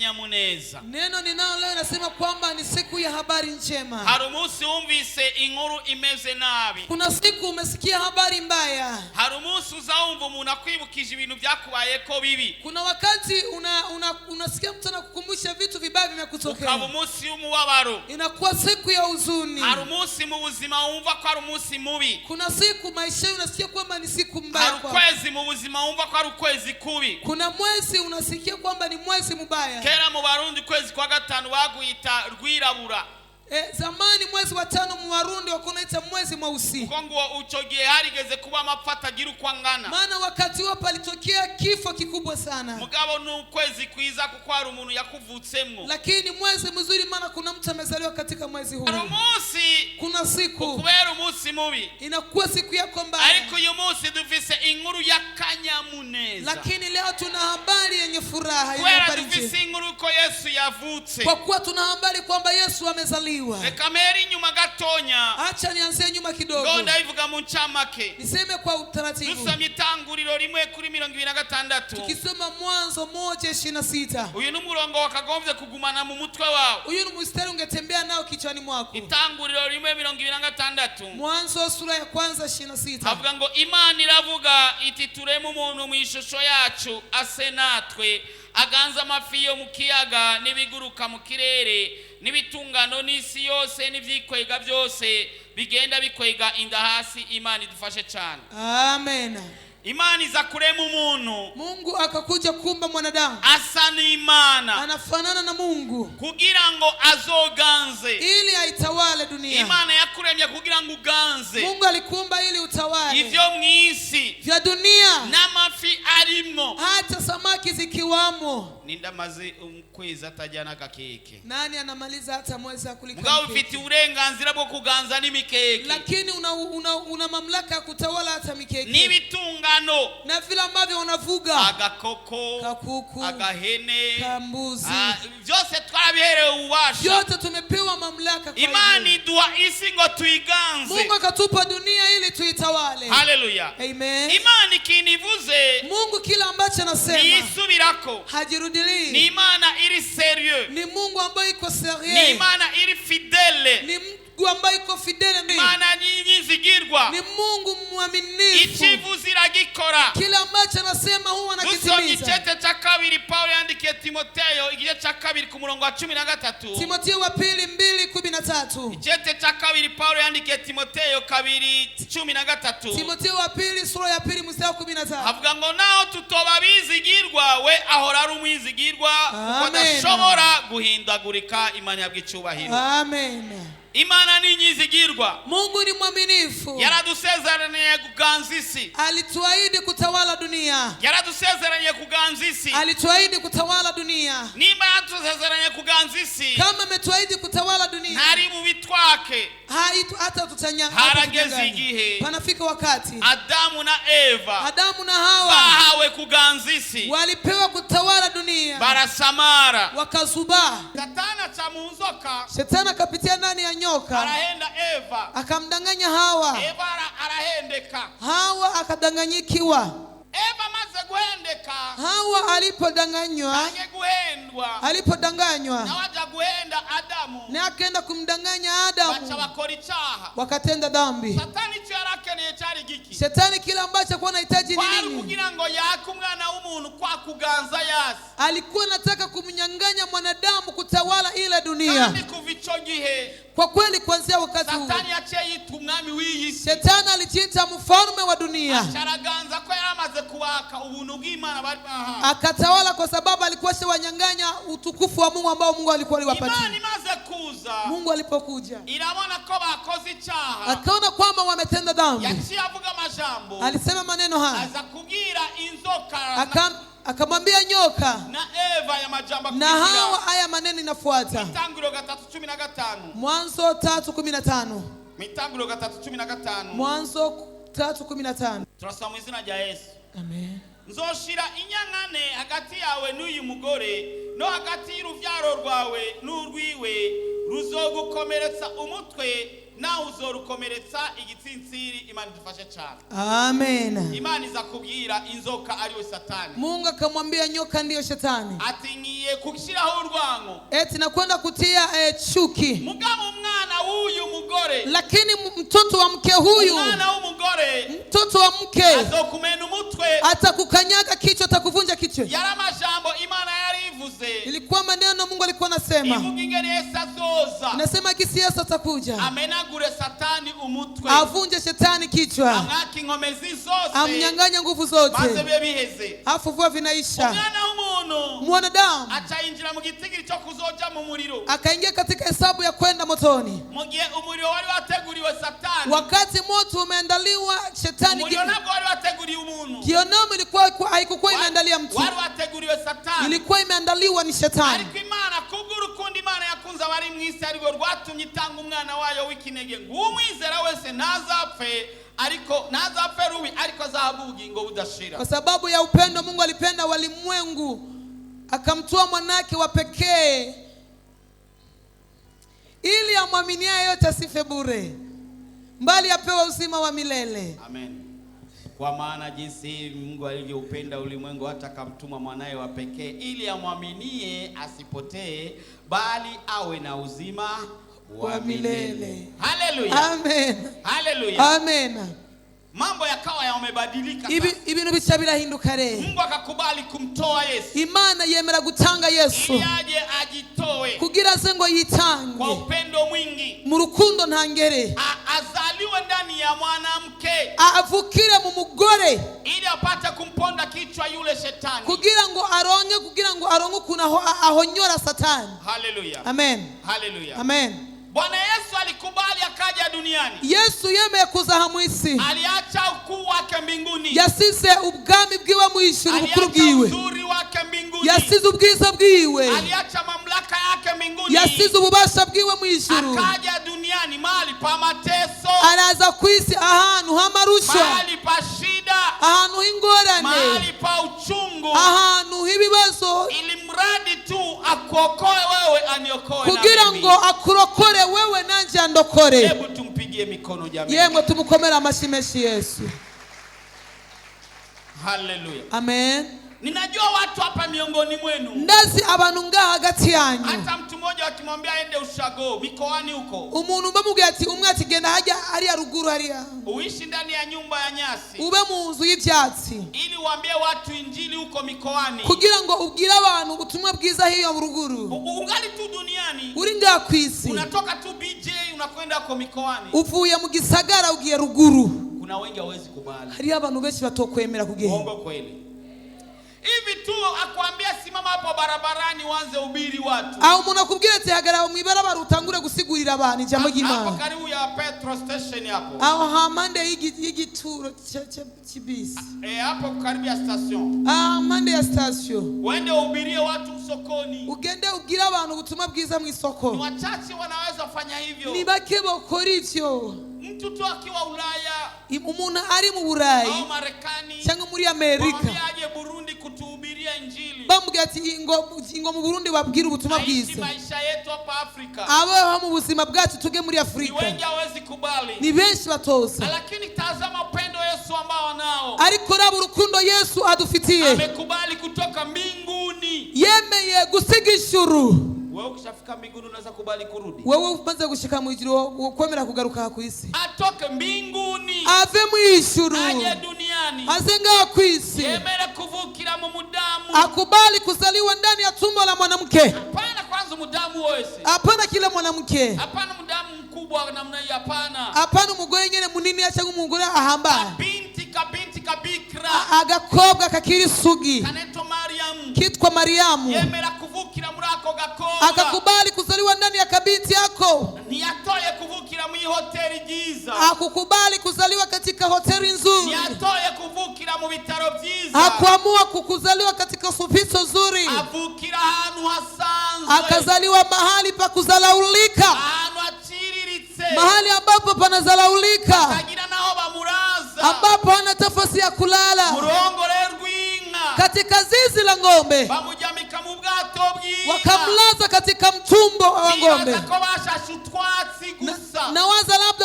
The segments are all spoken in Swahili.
y'akanyamuneza. Neno ninalo leo nasema kwamba ni siku ya habari njema. Hari umunsi wumvise inkuru imeze nabi. Kuna siku umesikia habari mbaya. Hari umunsi uzawumva umuntu akwibukije ibintu byakubayeko bibi. Kuna wakati unasikia mtu anakukumbusha vitu vibaya vimekutokea. Ukaba umunsi w'umubabaro. Inakuwa siku ya huzuni. Hari umunsi mu buzima wumva ko ari umunsi mubi. Kuna siku maisha unasikia kwamba ni siku mbaya. Hari ukwezi mu buzima wumva ko ari ukwezi kubi. Kuna mwezi unasikia kwamba ni mwezi mbaya. Kera mu Barundi kwezi kwa gatanu bagwita rwirabura. Zamani mwezi wa 5 mu Warundi wakonaita mwezi mweusi. Kongo uchogiye harigeze kuba amapfa giru kwangana. Maana wakati huo palitokea kifo kikubwa sana. Mugabo n'ukwezi kwiza kuko hari umuntu yakuvutsemwo. Lakini mwezi mzuri maana kuna mtu amezaliwa katika mwezi huu. Kuna siku kubera umunsi mubi. Inakuwa siku yako mbaya. Ariko uyu munsi dufise inkuru y'akanyamuneza. Lakini leo tuna habari yenye furaha yenye habari njema. Dufise inkuru ko Yesu yavutse. Kwa kuwa tuna habari kwamba Yesu amezaliwa. Reka meri nyuma gatonya. Acha nianzie nyuma kidogo. Ngonda ivuga mu ncamake. Niseme kwa utaratibu. Dusomye itanguriro rimwe kuri 26. Tukisoma Mwanzo 1:26. Uyu n'umurongo wakagombye kugumana mu mutwe wawe. Uyu ni mstari ungetembea nao kichwani mwako. Itanguriro rimwe 26. Mwanzo sura ya 1:26. Avuga ngo Imana iravuga iti tureme umuntu mu ishusho yacu ase natwe aganza amafi yo mu kiyaga n'ibiguruka mu kirere n'ibitungano n'isi yose n'ivyikwega byose bigenda bikwega inda hasi. Imana idufashe cyane. Amen. Imani za kurema umuntu. Mungu akakuja kumba mwanadamu. Asa ni Imana. Anafanana na Mungu. Kugira ngo azoganze. Ili aitawale dunia. Imana yakuremye kugira ngo uganze. Mungu alikuumba ili utawale. Ivyo mwisi. Vya dunia. N'amafi arimo. Hata samaki zikiwamo. Nindamaze ukwezi atajana kakeke. Nani anamaliza hata mwezi akulika? Mugabo ufite uburenganzira bwo kuganza n'imikeke. Lakini una mamlaka ya kutawala hata mikeke. N'ibitungano. Na vile ambavyo unavuga. Agakoko. Kakuku. Agahene. Kambuzi. Byose twarabiherewe ububasha. Yote tumepewa mamlaka kwa Imana iduha isi ngo tuiganze. Mungu akatupa dunia ili tuitawale. Haleluya. Amen. Imana ikinivuze. Mungu kila ambacho anasema. Nisubirako. Hajirudili. Ni Imana iri serieux. Ni Mungu ambaye iko serieux. Ni Imana iri fidele. Ni Mungu ambaye iko fidele. Imana nyizigirwa. Ni Mungu mwaminifu. Ichivuzira gikora. Kila ambacho anasema huwa anakitimiza. Dusomye igice cya kabiri Paulo yandikiye Timoteyo igice cya kabiri ku murongo wa 13. Timoteyo wa 2:13. Igice cya kabiri Paulo yandikiye Timoteyo 2:13. Timoteyo wa 2 sura ya 2 mstari wa 13. Avuga ngo naho tutoba bizigirwa we ahora ari umwizigirwa kuko adashobora guhindagurika. Imana yabwicubahiro. Amen. Imana ni nyizigirwa. Mungu ni mwaminifu. Yaradusezeraniye kuganza isi. Alituahidi kutawala dunia. Yaradusezeraniye kuganza isi. Alituahidi kutawala dunia. Nimba yatusezeraniye kuganza isi. Kama ametuahidi kutawala dunia. Ntari mu bitwake. Hata tutanyanga. Harageze igihe. Panafika wakati. Adamu na Eva. Adamu na Hawa. Bahawe kuganza isi. Walipewa kutawala dunia. Barasamara. Wakazuba. Satana cha munzoka. Shetani akapitia ndani ya nyoka. Arahenda Eva. Akamdanganya Hawa. Eva arahendeka. Hawa akadanganyikiwa. Eva maze guhendeka. Hawa alipodanganywa. Alipodanganywa. Na waja guhenda Adamu. Na akaenda kumdanganya Adamu. Bacha bakora icyaha. Wakatenda dhambi. Satani cyo yarakeneye cyari giki? Shetani kila ambacho kwa anahitaji ni nini? Kugira ngo yake umwana w'umuntu kwa kuganza yasi. Alikuwa anataka kumnyang'anya mwanadamu kutawala ile dunia. Kandi kuva ico gihe. Kwa kweli kuanzia wakati huu. Satani yaciye yita umwami w'iyisi. Shetani alijiita mfalme wa dunia. Acharaganza ko yaramaze kuwaka ubuntu bw'Imana bari baha. Akatawala kwa sababu alikuwa shawanyang'anya utukufu wa Mungu ambao Mungu alikuwa aliwapatia. Imani imaze kuza. Mungu alipokuja. Irabona ko bakoze icyaha. Akaona kwamba wametenda dhambi. Yaciye avuga amajambo. Alisema maneno haya. Aza kugira inzoka. Akamwambia nyoka. Na Eva ya majamba na Hawa haya maneno inafuata. Mitanguriro 3:15. Mwanzo 3:15. Mitanguriro 3:15. Mwanzo 3:15. Turasoma izina rya Yesu. Amen. Nzoshira inyankane hagati yawe n'uyu mugore no hagati y'uruvyaro rwawe n'urwiwe ruzogukomeretsa umutwe na uzorukomeretsa igitsintsiri. Imana idufashe cyane. Amen. Imana izakubwira inzoka ariyo Satani. Mungu akamwambia nyoka ndiyo Shetani. Ati ngiye kushiraho urwango. Eti nakwenda kutia chuki. Mugabo umwana huyu mugore. Lakini mtoto wa mke huyu. Umwana w'umugore. Mtoto wa mke. Azokumena umutwe. Atakukanyaga kichwa, atakuvunja kichwa. Yara majambo Imana yarivuze. Ilikuwa maneno Mungu alikuwa anasema. Ivugingeni Yesu azoza. Nasema kisi Yesu atakuja. Amenagure Satani umutwe. Avunje Shetani kichwa. Amwaki inkomezi zose. Amnyang'anya nguvu zote. Maze bibe biheze. Afuvua vinaisha. Umwana w'umuntu. Mwanadamu. Achainjira mu gitigiri cyo kuzoja mu muriro. Akaingia katika hesabu ya kwenda motoni. Mugihe umuriro wari wateguriwe Satani. Wakati moto umeandaliwa Shetani. Umuriro nabwo wari wateguriwe umuntu. Kionomo ilikuwa haikuwa imeandalia mtu. Wari wateguriwe Satani. Ilikuwa imeandaliwa ni Shetani. Ariko Imana kugurukundi Imana yakunze abari mwisi ariko rwatumye itanga umwana wayo w'ikinege ng'umwizera wese nazapfe rubi ariko azahabwa ubugingo budashira. Kwa sababu ya upendo Mungu alipenda walimwengu akamtoa mwanake wa pekee ili amwaminie yote asife bure mbali apewe uzima wa milele. Amen. Kwa maana jinsi Mungu alivyoupenda ulimwengu hata akamtuma mwanae wa pekee ili amwaminie asipotee bali awe na uzima wa milele. Haleluya. Amen. Haleluya. Amen. Mambo yakawa yamebadilika. Ibintu bica birahinduka rero. Mungu akakubali kumtoa Yesu. Imana yemera gutanga Yesu. Ili aje ajitoe. Kugira ze ngo yitange. Kwa upendo mwingi. Mu rukundo ntangere. Azaliwe ndani ya mwanamke. Avukire mu mugore. Ili apate kumponda kichwa yule Shetani. Kugira ngo aronke kuna ahonyora Satani. Haleluya. Amen. Haleluya. Amen. Bwana Yesu alikubali akaja duniani. Yesu yemeye kuza ha mwisi. Aliacha ukuu wake mbinguni. Yasize ubwami bwiwe mu ijuru bukuru bwiwe. Aliacha uzuri wake mbinguni. Yasize ubwiza bwiwe. Aliacha mamlaka yake mbinguni. Yasize ububasha bwiwe mu ijuru. Akaja duniani mahali pa mateso. Araza kwisi ahantu h'amarusho. Mahali pa shida. Ahantu h'ingorane. Mahali pa uchungu. Ahantu h'ibibazo. Ili mradi tu akuokoe wewe aniokoe na mimi. Kugira ngo akurokore wewe nanje andokore. Hebu tumpigie mikono jamii. Yemwe tumukomera amashyi menshi Yesu. Haleluya. Amen. Ninajua watu hapa miongoni mwenu. Ndazi abantu ngaha hagati yanyu. Hata mtu mmoja akimwambia aende ushago mikoani huko. Umuntu bamubwiye ati umwe ati genda hajya ari ya ruguru hariya. Uishi ndani ya nyumba ya nyasi. Ube mu nzu y'ivyatsi. Ili uambie watu injili huko mikoani. Kugira ngo ubwire abantu ubutumwa bwiza hiyo mu ruguru. Ungali tu duniani. Uri ngaha kwisi. Unatoka tu BJ unakwenda huko mikoani. Uvuye mu gisagara ugiye ruguru. Kuna wengi hawezi kubali. Hari abantu benshi batokwemera kugenda. Mungu kweli. Hivi tu akwambia simama hapo barabarani uanze ubiri watu. Au umuntu akubwira ati hagarara mu ibarabara utangure gusigurira abantu ijambo ry'Imana. Hapo karibu ya Petro station hapo. Aho hamande y'igituro cy'ibisi. Hapo karibu ya station. Mande ya station. Uende ubirie watu sokoni. Ugende ubwira abantu ubutumwa bwiza mu isoko. Ni wachache wanaweza fanya hivyo. Ni bake bakora ivyo. Mtu tu akiwa Ulaya, umuntu ari mu Burayi au Marekani, cyangwa muri Amerika, aje Burundi kutuhubiria injili. Bambwira ati ingo mu Burundi babwira ubutumwa bwiza. Maisha yetu hapa Afrika. Abo mu buzima bwacu tuge muri Afrika. Ni wengi hawezi kubali. Ni benshi batoza. Lakini tazama upendo Yesu ambao nao. Ariko raba urukundo Yesu adufitiye. Amekubali kutoka mbinguni. Yemeye gusiga ijuru. Wewe ukishafika mbinguni unaweza kubali kurudi. Wewe ubanza gushika mu ijuru kwemera kugaruka ku isi. Atoke mbinguni. Ave mu ijuru. Aje duniani. Azenga ku isi. Yemere kuvukira mu mudamu. Akubali kuzaliwa ndani ya tumbo la mwanamke. Hapana kwanza mudamu wese. Hapana kila mwanamke. Hapana mudamu mkubwa namna hii hapana. Hapana umugore nyene munini cyangwa umugore ahambaye. Kabinti kabikra. Agakobwa kakiri sugi. Kanetwa Mariamu. Kitwa Mariamu. Yemera kuvukira muri ako gakobwa. Akakubali kuzaliwa ndani ya kabinti yako. Niyatoye kuvukira mu hoteli giza. Akukubali kuzaliwa katika hoteli nzuri. Niyatoye kuvukira mu bitaro byiza. Hakuamua kukuzaliwa katika hospitali nzuri. Avukira ahantu hasanzwe. Akazaliwa mahali pa kuzalaulika. Ahantu achiriritse. Mahali ambapo panazalaulika. Akagira naho bamuraza. Ambapo hana nafasi ya kulala. Murongore rw'inka. Katika zizi la ng'ombe. Bamujamika mu bwato bw'inka. Wakamlaza katika mtumbo wa ng'ombe. Ko bashashe utwatsi gusa. Na waza labda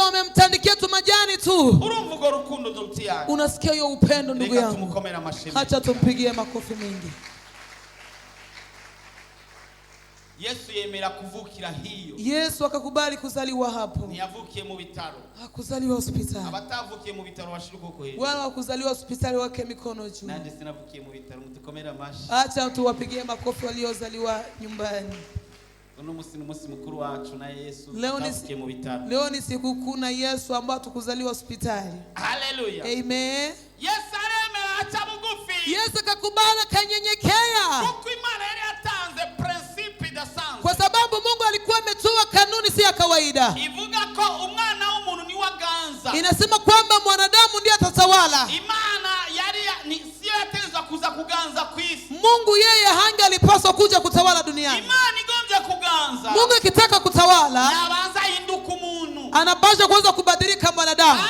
tu. urumva urwo rukundo nduti yanjye. Unasikia hiyo upendo ndugu Reka yangu? tumukomere amashyi. Acha tumpigie makofi mengi. Yesu yemera kuvukira hiyo. Yesu akakubali kuzaliwa hapo. Ntiyavukiye mu bitaro. Hakuzaliwa hospitali. Abatavukiye mu bitaro bashiruka uko hejuru. Wala wakuzaliwa hospitali wake mikono juu. Nanje sinavukiye mu bitaro, mutukomere amashyi. Acha tuwapigie makofi waliozaliwa nyumbani. Uno musi mukuru wacu na Yesu tavukiye mu bitaro. Leo ni siku kuu na Yesu ambao tukuzaliwa hospitali. Haleluya. Amen. Yesu aremera acha bugufi. Yesu akakubali kanyenyekea. Kuko Imana yari yatanze principe dasanzwe. Kwa sababu Mungu alikuwa ametoa kanuni si ya kawaida. Ivuga ko umwana w'umuntu ni waganza. Inasema kwamba mwanadamu ndiye atatawala. Imana yari sio yatezwa kuza kuganza kwisi. Mungu yeye hangelipaswa kuja kutawala duniani. Imana igombye kuganza. Mungu akitaka kutawala, yabanza hinduka umuntu. Anapaswa kuanza kubadilika mwanadamu.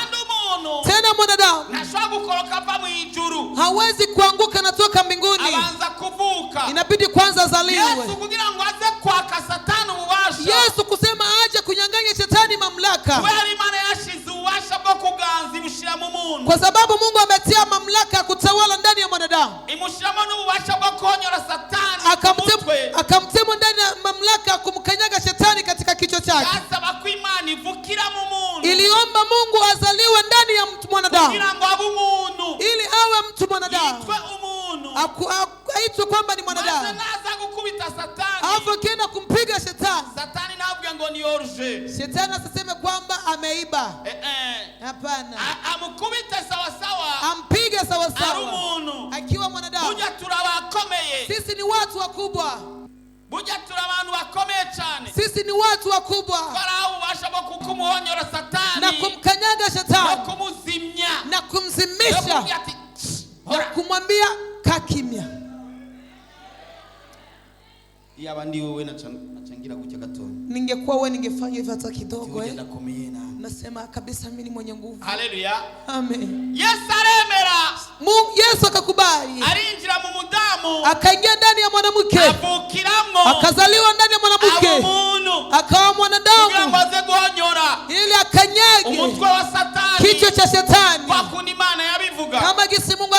Tena mwanadamu nashobora gukoroka pa mu ijuru. Hawezi kuanguka na toka mbinguni. Abanza kuvuka. Inabidi kwanza azaliwe. Yesu kugira ngo aze kwaka Satani ububasha. Yesu kusema aje kunyang'anya Shetani mamlaka. Kubera Imana yashize ububasha bwo kuganza imushira mu muntu. Kwa sababu Mungu ametia mamlaka ya kutawala ndani ya mwanadamu. Imushiramo n'ububasha bwo konyora Satani. Akamtema ndani ya mamlaka kumkanyaga Shetani katika kichwa chake. Yasaba ko Imana ivukira mu muntu. Iliomba Mungu azaliwe ndani ya mtu mwanadamu. Kugira ngo abe umuntu. Ili awe mtu mwanadamu. Yitwe umuntu. Aitwe kwamba ni mwanadamu. Naza gukubita Satani. Alafu akienda kumpiga Shetani. Satani navuga ngo ni orje. Shetani asiseme kwamba ameiba. Hapana. Amukubite sawa sawa. Ampige sawa sawa. Ari umuntu. Akiwa mwanadamu. Buja turabakomeye. Sisi ni watu wakubwa. Buja turabantu bakomeye cyane. Sisi ni watu wakubwa. Farao ubasha bwo kumuhonyora Satani. Na kumkanyaga Shetani. Na kumuzimya. Na kumzimisha. Na kumwambia kakimya. Yaba ndi wewe nachangira gutya gato. Ningekuwa wewe ningefanya hivyo hata kidogo Nasema kabisa mimi ni mwenye nguvu. Haleluya. Amen. Yesu aremera. Yesu akakubali. Arinjira mu mudamu. Akaingia ndani ya mwanamke. Avukiramo. Akazaliwa ndani ya mwanamke. Akawa mwanadamu. Kugira ngo aze guhonyora. Ili akanyage umutwe wa Satani. Kichwa cha Shetani. Kwa kundi Imana yabivuga. Kama gisi Mungu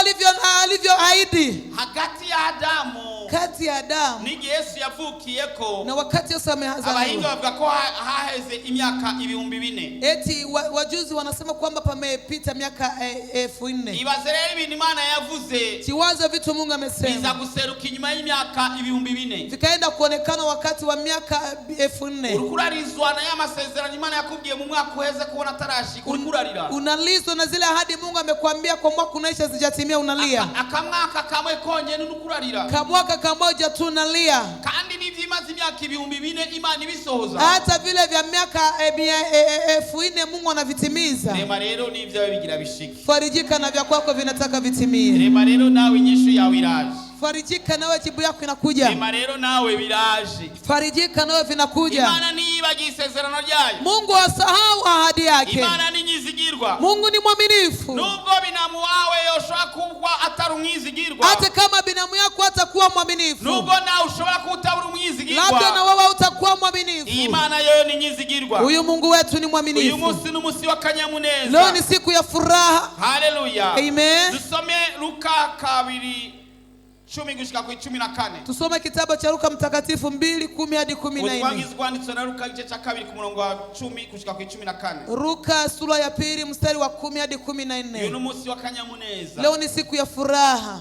alivyoahidi. Hagati ya Adamu. Kati ya Adamu. Ni Yesu yavukiyeko. Na wakati Yesu amezaliwa. Abahinga bavuga ko haheze imyaka 2000. Eti wajuzi wanasema kwamba pamepita miaka 4000. Ibaze rero ibintu Imana yavuze. Kiwaza vitu Mungu amesema. Biza guseruka inyuma y'imyaka 2000. Vikaenda kuonekana wakati wa miaka 4000. Urukurarizwa na y'amasezerano Imana yakubwiye mu mwaka uheze kubona tarashika urukurarira. Unalizwa na zile ahadi Mungu amekwambia kwa mwaka unaisha zijatimia unalia. Akamwaka kamwe konyene urukurarira. Kamwaka kamoja tu unalia. Kandi n'ivyimaze imyaka 2000 Imana ibisohoza. Hata vile vya miaka 4000 Mungu anavitimiza. Rema rero n'ivyawe bigira bishike. Farijika na vya kwako vinataka vitimie. Rema rero nawe inyishu yawe iraje. Farijika nawe jibu yako inakuja. Rema rero nawe biraje. Farijika nawe vinakuja. Imana niyibagiye isezerano ryayo. Mungu asahau ahadi yake. Imana ni nyizigirwa. Mungu ni mwaminifu. Nubwo binamu wawe yoshobora kuba atari umwizigirwa. Hata kama binamu yako hatakuwa mwaminifu. Nubwo nawe ushobora kutabura umwizigirwa. Labda na wewe utakuwa mwaminifu. Imana yo ni nyizigirwa. Huyu Mungu wetu ni mwaminifu. Uyu munsi ni umunsi wa kanyamuneza. Leo ni siku ya furaha. Haleluya. Amen. Dusome Luka 2:10 gushika ku 14. Tusome kitabu cha Luka mtakatifu 2:10 hadi 14. Utwangiza kwanditswe na Luka igice cya 2 ku murongo wa 10 gushika ku 14. Luka sura ya 2 mstari wa 10 hadi 14. Uyu ni umunsi wa kanyamuneza. Leo ni siku ya furaha.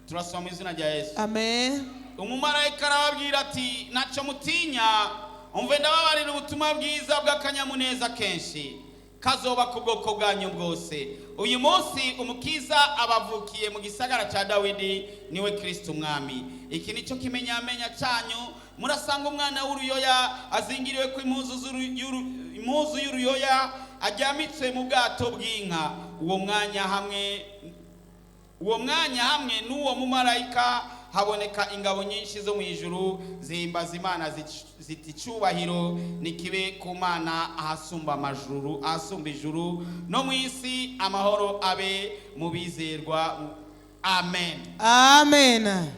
Turasoma mu izina rya Yesu. Amen. Umumarayika arababwira ati naco mutinya umve ndababarira ubutumwa bwiza bw'akanyamuneza kenshi kazoba ku bwoko bwanyu bwose. Uyu munsi umukiza abavukiye mu gisagara ca Dawidi niwe Kristo umwami. Iki nico kimenyamenya cyanyu murasanga umwana w'uruyoya azingiriwe ku impuzu y'uruyoya ajyamitse mu bwato bw'inka. Uwo mwanya hamwe n'uwo mumarayika haboneka ingabo nyinshi zo mu ijuru zihimbaza Imana ziti cyubahiro nikibe ku Mana ahasumba ijuru no mu isi amahoro abe mu bizerwa. Amen. Amen.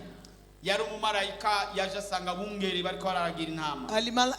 yari umumarayika yaje asanga bungeri bariko bararagira intama.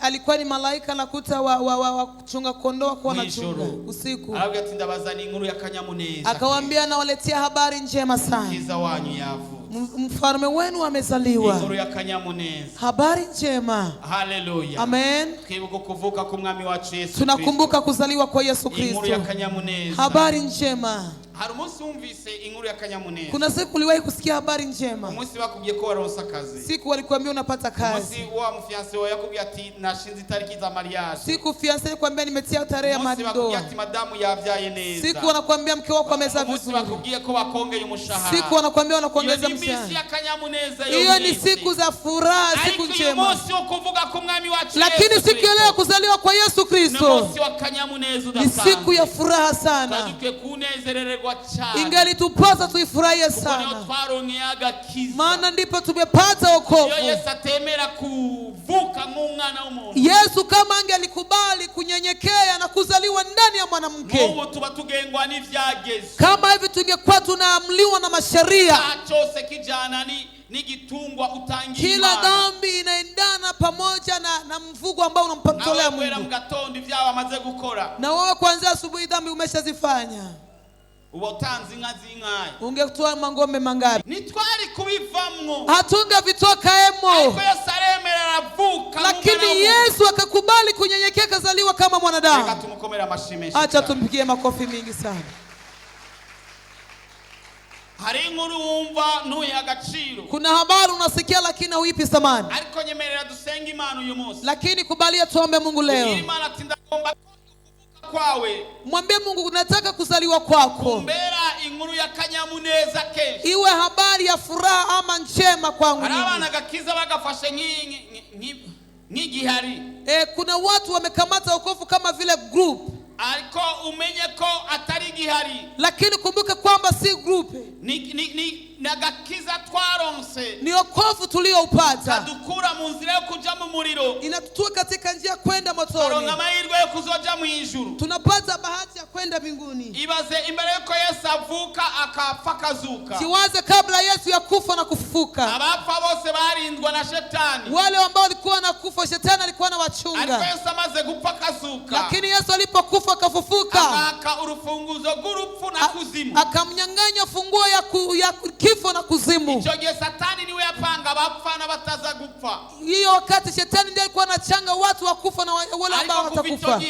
Alikuwa ni malaika nakuta wa kuchunga kondoo kwa wanachunga usiku. Aravuga ati ndabazana inkuru ya kanyamuneza. Akawaambia nawaletea habari njema sana. Kiza wanyu yavu. Mfalme wenu amezaliwa. Inkuru ya kanyamuneza. Habari njema. Haleluya. Amen. Twibuka kuvuka ku mwami wacu Yesu Kristo. Tunakumbuka kuzaliwa kwa Yesu Kristo. Inkuru ya kanyamuneza. Habari njema. Hari umunsi wumvise inkuru ya kanyamuneza. Kuna siku uliwahi kusikia habari njema. Umunsi bakubwiye ko waronsa kazi. Siku walikuambia unapata kazi. Umunsi wa mfiance wawe yakubwiye ati nashinze itariki za mariage. Siku fiance alikwambia nimetia tarehe ya ndoa. Umunsi bakubwiye ndoa. ati madamu yavyaye neza. Siku wanakuambia mke wako amezaa vizuri. Umunsi bakubwiye ko bakongeye umushahara. Siku wanakuambia wanakuongeza mshahara. Hiyo ni siku za furaha, siku njema. Lakini siku ya leo kuzaliwa kwa Yesu Kristo ni siku ya furaha sana. Ingelitupasa tuifurahie sana, maana ndipo tumepata wokovu. Yesu kama angelikubali kunyenyekea na kuzaliwa ndani ya mwanamke, kama hivi tungekuwa tunaamliwa na masharia. Kila dhambi inaendana pamoja na mvugo ambao unampatolea Mungu. Na wewe kuanzia asubuhi dhambi umeshazifanya. Ungetoa mangombe mangapi? Hatungevitoka emo. Lakini Yesu akakubali kunyenyekea, kazaliwa kama mwanadamu. Acha tumpigie makofi mingi sana. Kuna habari unasikia lakini huipi thamani. Lakini kubalia tuombe Mungu leo. Mwambie Mungu nataka kuzaliwa kwako iwe habari ya furaha ama njema kwangu. Kuna watu wamekamata wokovu kama vile group. Lakini kumbuka kwamba si group. Ni wokovu tulioupata. Inatutua katika njia kwenda motoni. Tunapata bahati ya kwenda mbinguni. Siwaze kabla Yesu ya kufa na kufufuka. Wale ambao walikuwa na kufa, shetani alikuwa na wachunga. Lakini Yesu alipokufa akafufuka, akamnyang'anya funguo ya kifo na kuzimu. Hiyo wakati shetani ndiye alikuwa anachanga watu wa kufa na wale ambao watakufa.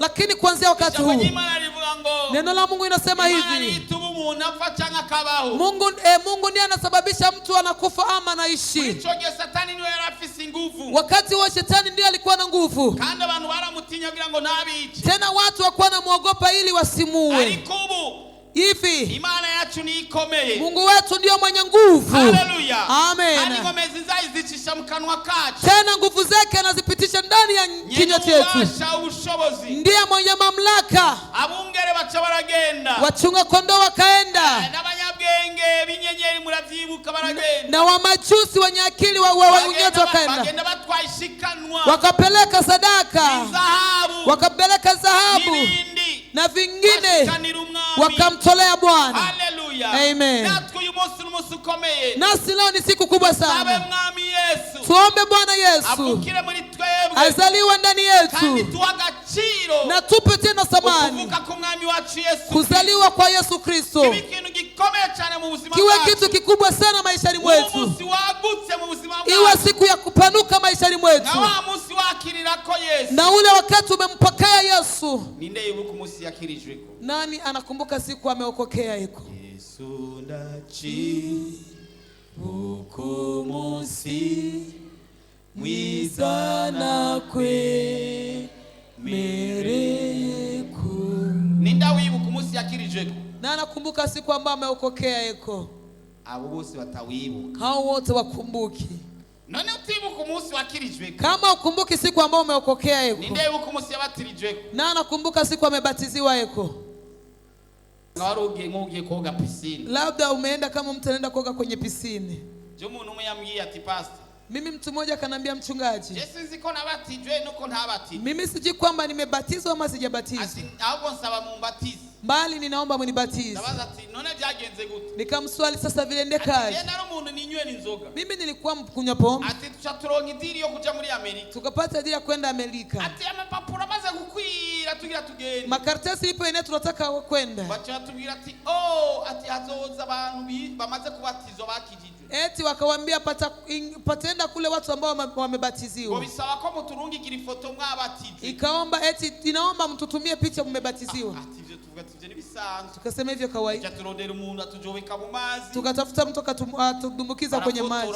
Lakini kuanzia wakati huu neno la Mungu inasema hivi: Mungu ndiye anasababisha mtu anakufa ama anaishi. Wakati wa shetani ndiye alikuwa na nguvu. Tena watu walikuwa wanamuogopa ili wasimuue. Hivi Mungu wetu ndio mwenye nguvu. Haleluya. Amen. Tena nguvu zake anazipitisha ndani ya kinywa chetu. Ndiye mwenye mamlaka. Wachunga kondoo wakaenda, na wamajusi wenye akili wa unyeti wakaenda, wakapeleka sadaka, wakapeleka dhahabu na vingine wakamtolea Bwana. Haleluya. Amen. Nasi leo ni siku kubwa sana. Tuombe Bwana Yesu azaliwe ndani yetu, na tupe tena thamani kuzaliwa kwa Yesu Kristo. Kiwe kitu kikubwa sana maishani mwetu. Iwe siku ya kupanuka maishani mwetu. Na ule wakati umempokea Yesu, nani anakumbuka siku ameokokea iko? Yesu ndachi ukomosi mwiza na kwe mereku. Ninda wibuka umunsi yakirijeko. Na anakumbuka siku ambayo ameokokea iko? Abo bose batawibuka. Hao wote wakumbuki. None utibuka umunsi wakirijweko. Kama ukumbuki siku ambayo umeokokea iko? Ninde wibuka umunsi yabatirijweko. Na anakumbuka siku amebatiziwa iko? Ngugiye koga pisine. Labda umeenda kama mtu anaenda koga kwenye pisine. Je, umuntu umwe yambwiye ati pastor, mimi mtu mmoja kanambia mchungaji, Yesu nziko nabatijwe nuko ntabatijwe. Mimi siji kwamba nimebatizwa ama sijabatizwa. Ati ahubwo nsaba mumbatize. bali ninaomba mnibatize. Ndabaza ati none byagenze gute? Nikamswali sasa vile ndekaje. Yeye nari umuntu ninywe n'inzoga. Mimi nilikuwa mkunywa pombe. Ati tuchaturonka idiri yo kuja muri Amerika. Tukapata idiri ya kwenda Amerika. Ati amapapuro amaze gukwira tugira tugende. Makaratasi ipo ine tunataka kwenda. Bacha tubwira ati ati hazoza abantu bamaze kubatizwa bakijijwe. Eti wakawaambia pataenda kule watu ambao wamebatiziwa. Ngo bisaba ko muturungikira ifoto mwabatijwe. Ikaomba eti inaomba mtutumie picha mmebatiziwa. Ati ivyo tugatije nibisanzwe. Tukasema hivyo kawaida. Tuja turondera umuntu atujoweka mu mazi. Tukatafuta mtu akatudumbukiza kwenye maji.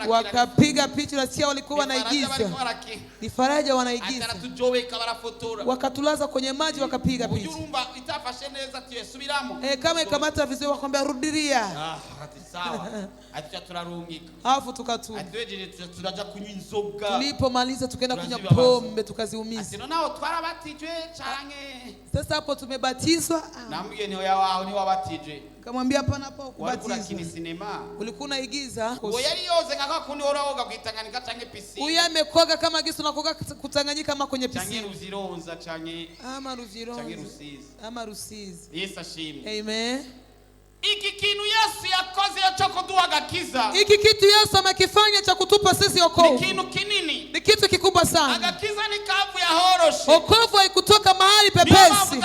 Wakapiga picha na sia walikuwa wanaigiza. Ni faraja wanaigiza. Atatujoweka barafotora. Wakatulaza kwenye maji wakapiga picha. Ujurumba itafashe neza tuyesubiramo. Kama ikamata vizuri wakwambia rudiria. Ati sawa. Ati turarungika. Alafu tukatu. Ati turaja kunywa inzoga. Tulipomaliza tukaenda kunywa pombe tukaziumiza. Ati nao twarabatijwe canke. Sasa hapo tumebatizwa. Nambwiye ni wao ni wabatijwe. Kamwambia hapana hapo kubatizwa. Walikuwa sinema. Ulikuwa unaigiza. Uwo yari yoze ngaka kundi oroga kwitanganyika canke piscine. Uyu amekoga kama gisu nakoga kutanganyika kama kwenye piscine. Canke ruzironza canke ruzironza. Canke rusizi. Rusizi. Yesu ashimwe. Amen. Iki kintu Yesu yakoze cyo kuduha agakiza. Iki kitu Yesu amekifanya cha kutupa sisi wokovu. Ni kintu kinini. Ni kitu kikubwa sana. Agakiza ni kavu ya horoshe. Wokovu haikutoka mahali pepesi.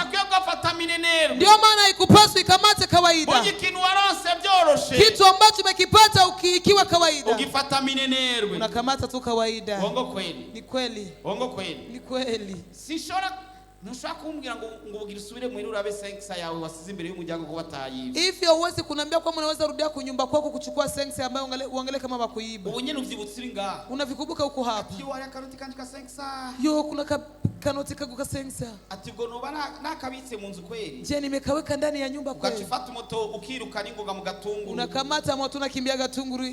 Ndio maana haikupaswi ikamate kawaida. Kintu waronse byoroshe. Kitu ambacho umekipata ukiwa kawaida. Ugifata minenerwe. Unakamata tu kawaida. Bongo kweli. Ni kweli. Bongo kweli. Ni kweli. Sishora ntushaka kumbwira ngo ubugira usubire mu urabe sengsa yawe wasize imbere y'umuryango ko batayiba. Hivyo uwezi kunambia kwa unaweza rudia kunyumba kwako kuchukua sengsa ambayo uangalie kama bakuiba. Ubu nyene uvyibutse nga. Unavikumbuka huko hapa. Ati wari akaroti kanjika sengsa. Yo kuna kanoti kaguka sengsa. Ati ubwo noba nakabitse mu nzu kweli. Je, nimekaweka ndani ya nyumba kweli. Ukachifata moto ukiruka ningoga mu gatunguru. Unakamata moto unakimbia gatunguru.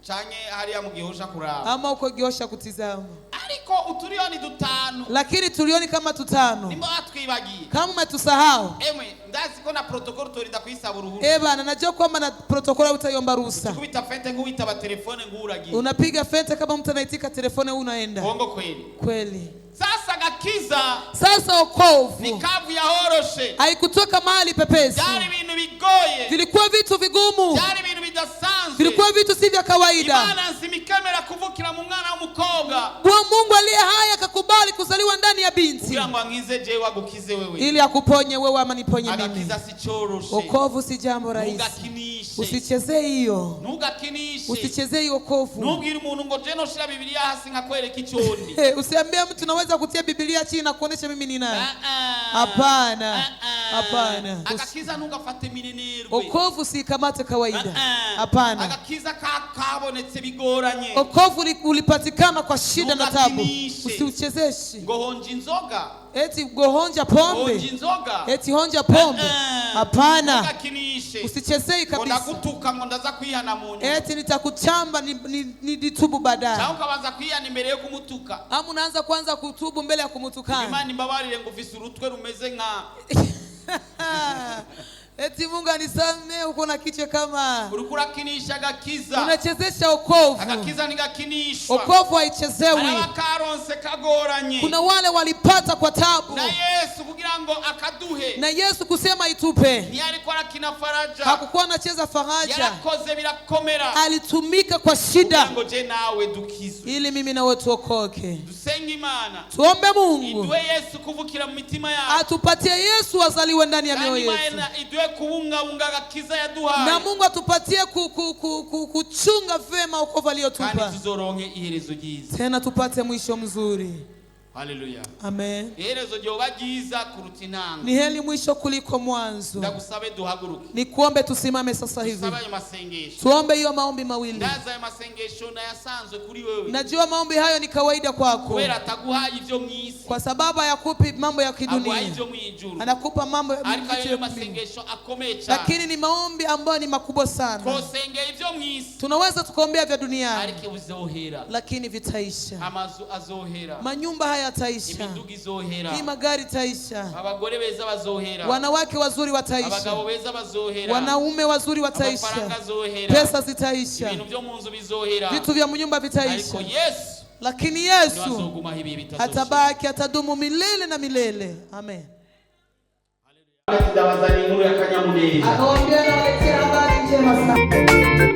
Canke hariya mu gihosha kuraba. Ama uko gihosha kutizama. Ariko uturiyoni dutanu. Lakini tulioni kama 5. Nimba atwibagiye. Kama umetusahau. Emwe ndazi ko na protocol torinda kuyisaba uruhusa. Bana najua kwamba na protocol utaiomba ruhusa. Kubita fete nguita ba telefone nguragiye. Unapiga fete kama mtu anaitika telefone unaenda. Bongo kweli. Kweli. Sasa gakiza. Sasa wokovu. Ni kavu ya horoshe. Haikutoka mahali pepesi. Byari ibintu bigoye. Vilikuwa vitu vigumu. Byari ibintu bidasanzwe. Vilikuwa vitu si vya kawaida. Imana nzimikamera kuvukira mu mwana w'umukobwa. Kwa Mungu aliye hai akakubali kuzaliwa ndani ya binti. Kugira ngo angize je wagukize wewe. Ili akuponye wewe ama niponye mimi. Agakiza si choroshe. Wokovu si jambo rahisi. Ugakinishe. Usichezee hiyo. Nugakinishe. Usichezee wokovu. Nubwira umuntu ngo je no shira Biblia hasi nkakwereka icondi. Usiambie mtu naweza kutia Biblia chini na kuonesha mimi ni nani. Hapana. Hapana. Agakiza nugafate minenerwe. Wokovu si kamate kawaida. Hapana. Agakiza kabonetse bigoranye. Wokovu ulipatikana kwa shida na taabu. Usiuchezeshe. Ngohonja inzoga. Eti gohonja pombe. Honja inzoga. Eti honja pombe. Hapana. Ugakinishe. Usichezei kabisa. Ndagutuka ngo ndaza kwihana mu nyuma. Eti nitakuchamba nitubu baadaye. Cyangwa ukabanza kwihana imbere yo kumutuka. Ama unaanza kwanza kutubu mbele ya kumutukana. Imana imbabarire ngo ufise urutwe rumeze nka Eti Mungu anisamee uko na kichwa kama urukura kinisha gakiza. Unachezesha wokovu. Agakiza ni gakinishwa. Wokovu haichezewi. Karonse kagoranye. Kuna wale walipata kwa taabu. Na Yesu kugira ngo akaduhe. Na Yesu kusema itupe. Ni alikuwa akina faraja. Hakukuwa anacheza faraja. Yarakoze birakomera. Alitumika kwa shida. Ngo je nawe dukizwe. Ili mimi na wewe tuokoke. Dusenge Imana. Tuombe Mungu. Idue Yesu kuvukira mu mitima yacu. Atupatie Yesu azaliwe ndani ya mioyo yetu. Kuunga gakiza ya duha. Na Mungu atupatie kuchunga vema wokovu aliotupa. Kandi tuzoronke iherezo ryiza. Tena tupate mwisho mzuri. Haleluya. Amen. Iherezo ryoba ryiza kuruta intango. Ni heri mwisho kuliko mwanzo. Ndagusabe duhaguruke. Nikuombe tusimame sasa hivi. Tusabe masengesho. Tuombe hiyo maombi mawili. Ndaza masengesho na yasanzwe kuri wewe. Najua maombi hayo ni kawaida kwako. Kubera ataguhaye ivyo mwisi. Kwa sababu hayakupi mambo ya kidunia. Aguhaye ivyo mwijuru. Anakupa mambo ya kidunia. Masengesho akomeye cyane. Lakini ni maombi ambayo ni makubwa sana. Twosenge ivyo mwisi. Tunaweza tukaombea vya duniani. Ariko uzohera. Lakini vitaisha. Amazu azohera. Manyumba haya yataisha. Imiduga izohera. Ni magari taisha. Abagore beza bazohera. Wanawake wazuri wataisha. Abagabo beza bazohera. Wanaume wazuri wataisha. Pesa zitaisha. Ibintu byo mu nzu bizohera. Vitu vya nyumba vitaisha. Ariko Yesu. Lakini Yesu atabaki, atadumu milele na milele. Amen. akawaambia nawaletea habari njema sana.